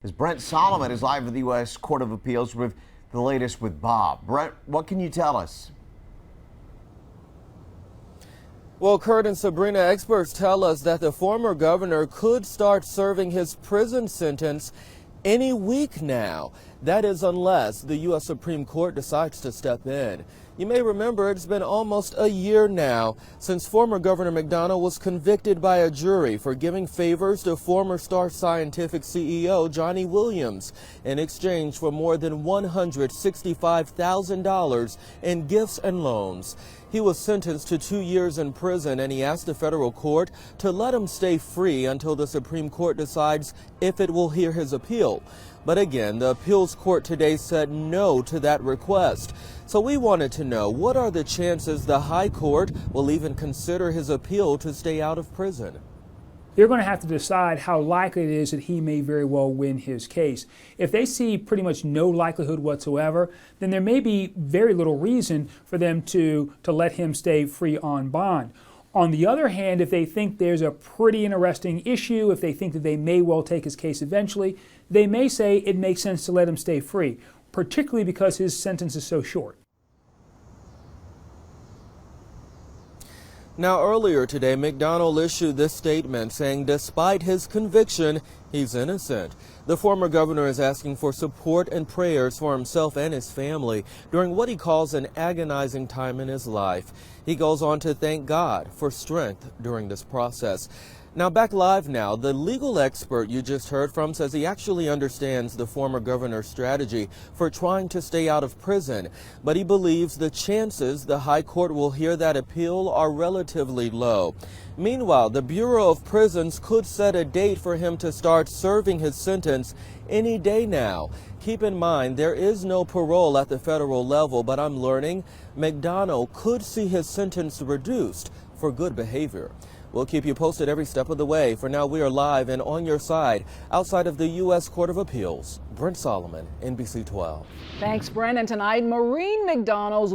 As Brent Solomon is live at the U.S. Court of Appeals with the latest with Bob. Brent, what can you tell us? Well, Kurt and Sabrina, experts tell us that the former governor could start serving his prison sentence any week now. That is unless the U.S. Supreme Court decides to step in. You may remember it's been almost a year now since former Governor McDonnell was convicted by a jury for giving favors to former Star Scientific CEO Johnny Williams in exchange for more than $165,000 in gifts and loans. He was sentenced to 2 years in prison, and he asked the federal court to let him stay free until the Supreme Court decides if it will hear his appeal. But again, the appeals court today said no to that request. So we wanted to know, what are the chances the high court will even consider his appeal to stay out of prison? They're going to have to decide how likely it is that he may very well win his case. If they see pretty much no likelihood whatsoever, then there may be very little reason for them to let him stay free on bond. On the other hand, if they think there's a pretty interesting issue, if they think that they may well take his case eventually, they may say it makes sense to let him stay free, particularly because his sentence is so short. Now, earlier today, McDonnell issued this statement saying despite his conviction, he's innocent. The former governor is asking for support and prayers for himself and his family during what he calls an agonizing time in his life. He goes on to thank God for strength during this process. Now, back live now, the legal expert you just heard from says he actually understands the former governor's strategy for trying to stay out of prison, but he believes the chances the high court will hear that appeal are relatively low. Meanwhile, the Bureau of Prisons could set a date for him to start serving his sentence any day now. Keep in mind, there is no parole at the federal level, but I'm learning McDonnell could see his sentence reduced for good behavior. We'll keep you posted every step of the way. For now, we are live and on your side outside of the U.S. Court of Appeals. Brent Solomon, NBC 12. Thanks, Brent. And tonight, Maureen McDonnell's